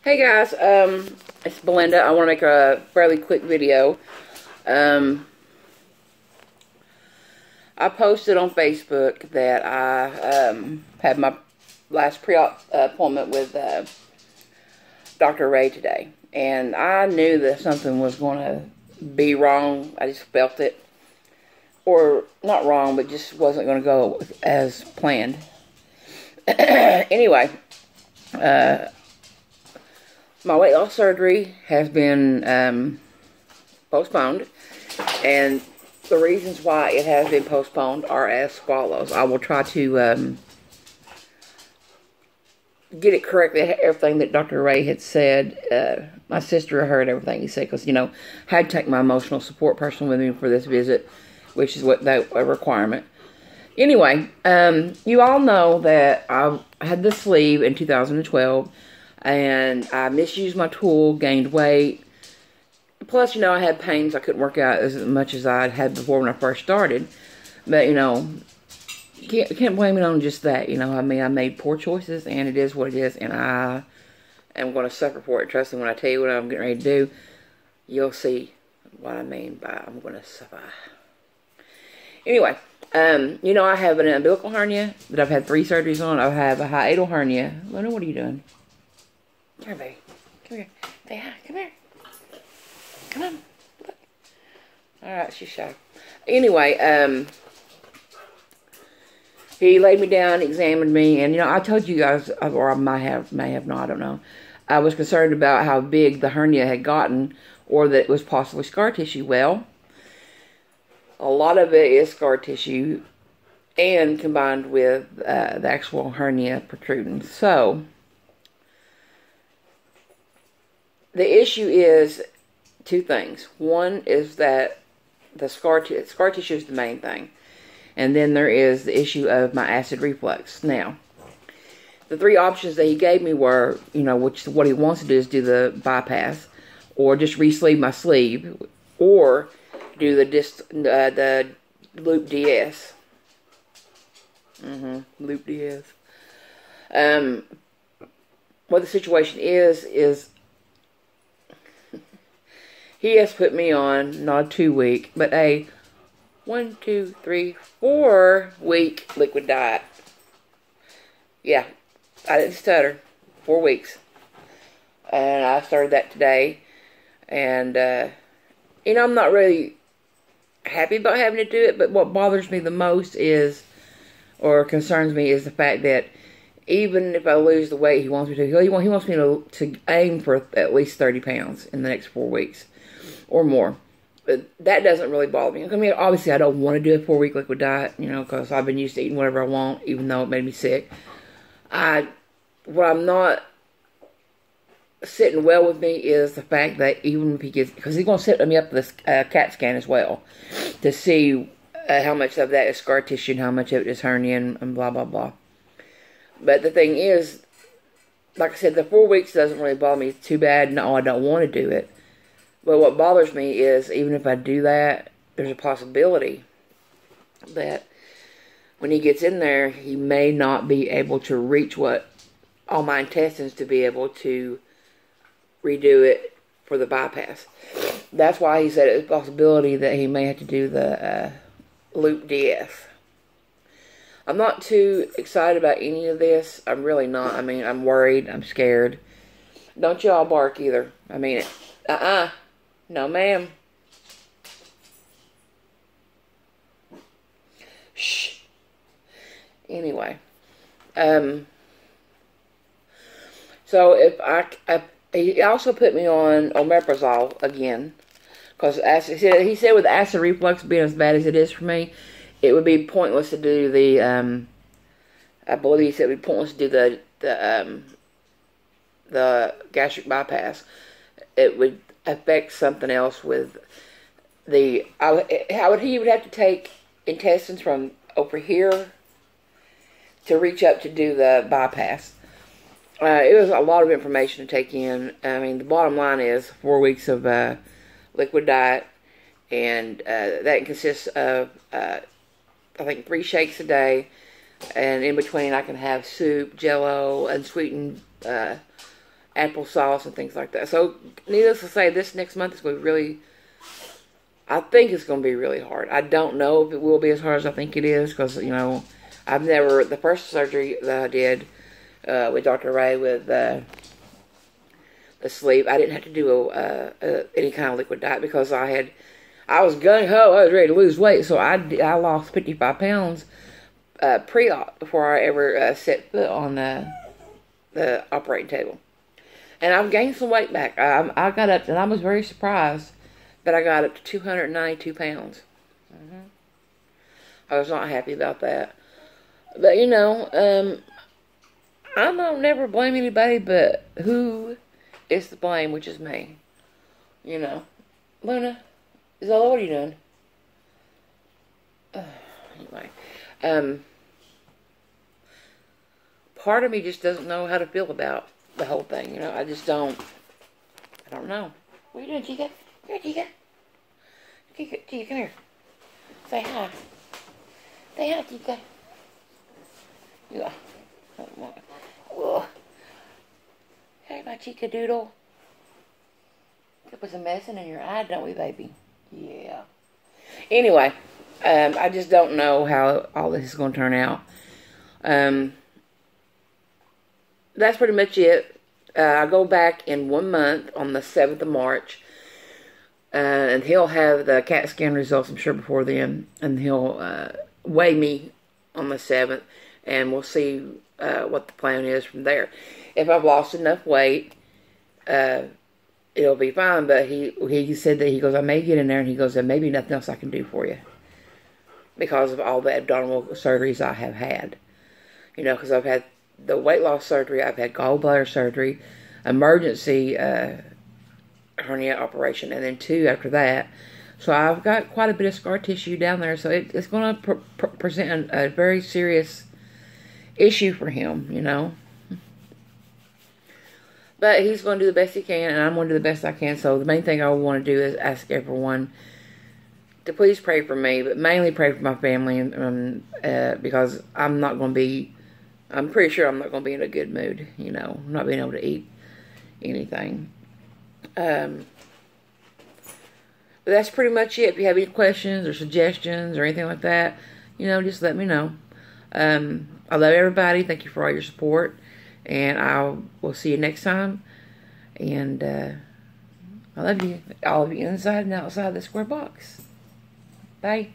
Hey guys, it's Belinda. I want to make a fairly quick video. I posted on Facebook that I had my last pre-op appointment with Dr. Ray today, and I knew that something was going to be wrong. I just felt it, or not wrong, but just wasn't going to go as planned. Anyway, my weight loss surgery has been postponed, and the reasons why it has been postponed are as follows. I will try to get it correctly, everything that Dr. Ray had said. My sister heard everything he said, because, I had to take my emotional support person with me for this visit, which is what that a requirement. Anyway, you all know that I had the sleeve in 2012, and I misused my tool, gained weight. Plus, I had pains. I couldn't work out as much as I had before when I first started. But, you can't blame it on just that. I made poor choices, and it is what it is, and I am going to suffer for it. Trust me, when I tell you what I'm getting ready to do, you'll see what I mean by I'm going to suffer. Anyway, I have an umbilical hernia that I've had 3 surgeries on. I have a hiatal hernia. Luna, what are you doing? Come here, baby. Come here. Say hi. Come here. Come on. Look. Alright, she's shy. Anyway, he laid me down, examined me, and, I told you guys, or I may have not, I don't know. I was concerned about how big the hernia had gotten, or that it was possibly scar tissue. Well, a lot of it is scar tissue, and combined with the actual hernia protruding. So, the issue is 2 things. One is that the scar tissue is the main thing. And then there is the issue of my acid reflux. Now, the 3 options that he gave me were, what he wants to do is do the bypass, or just re-sleeve my sleeve, or do the loop DS. Loop DS. What the situation is he has put me on not a 2-week, but a 1, 2, 3, 4-week liquid diet. Yeah, I didn't stutter. 4 weeks. And I started that today. And, I'm not really happy about having to do it, but what bothers me the most is, or concerns me, is the fact that even if I lose the weight he wants me to, he wants me to aim for at least 30 pounds in the next 4 weeks or more. But that doesn't really bother me. Obviously I don't want to do a 4-week liquid diet, because I've been used to eating whatever I want, even though it made me sick. What I'm not sitting well with me is the fact that even if he gets, because he's going to set me up this CAT scan as well, to see how much of that is scar tissue and how much of it is hernia and blah, blah, blah. But the thing is, like I said, the 4 weeks doesn't really bother me too bad. No, I don't want to do it. But what bothers me is, even if I do that, there's a possibility that when he gets in there, he may not be able to reach all my intestines to be able to redo it for the bypass. That's why he said it's a possibility that he may have to do the loop DS. I'm not too excited about any of this. I'm really not. I'm worried. I'm scared. Don't y'all bark either. No, ma'am. Shh. Anyway. So he also put me on omeprazole again. Because he said with acid reflux being as bad as it is for me, it would be pointless to do the, I believe he said it would be pointless to do the gastric bypass. It would affect something else with he would have to take intestines from over here to reach up to do the bypass. It was a lot of information to take in. The bottom line is 4 weeks of liquid diet, and that consists of I think 3 shakes a day, and in between I can have soup, Jello, unsweetened applesauce and things like that. So, needless to say, this next month is going to be really, I think it's going to be really hard. I don't know if it will be as hard as I think it is, because, you know, the first surgery that I did with Dr. Ray with the sleep, I didn't have to do any kind of liquid diet, because I was gung-ho, I was ready to lose weight, so I lost 55 pounds pre-op before I ever set foot on the operating table. And I've gained some weight back. I got up, and I was very surprised that I got up to 292 pounds. I was not happy about that. But, you know, I don't never blame anybody, but who is to blame, which is me. You know. Luna, Zola, what are you doing? Anyway. Part of me just doesn't know how to feel about the whole thing, you know. I just don't. I don't know. What are you doing, Chica? Here, Chica. Chica, come here. Say hi. Say hi, Chica. Yeah. Whoa. Hey, my Chica doodle. Could put some medicine in your eye, don't we, baby? Yeah. Anyway, I just don't know how all this is going to turn out. That's pretty much it. I go back in 1 month on the 7th of March. And he'll have the CAT scan results, I'm sure, before then. And he'll weigh me on the 7th. And we'll see what the plan is from there. If I've lost enough weight, it'll be fine. But he said that, he goes, I may get in there, and he goes, there may be nothing else I can do for you, because of all the abdominal surgeries I have had. You know, because I've had the weight loss surgery, I've had gallbladder surgery, emergency hernia operation, and then 2 after that. So I've got quite a bit of scar tissue down there, so it's going to present a very serious issue for him, you know. But he's going to do the best he can, and I'm going to do the best I can. So the main thing I want to do is ask everyone to please pray for me, but mainly pray for my family, and because I'm pretty sure I'm not going to be in a good mood, you know, not being able to eat anything. But that's pretty much it. If you have any questions or suggestions or anything like that, you know, just let me know. I love everybody. Thank you for all your support. And I will see you next time. And I love you. All of you inside and outside the square box. Bye.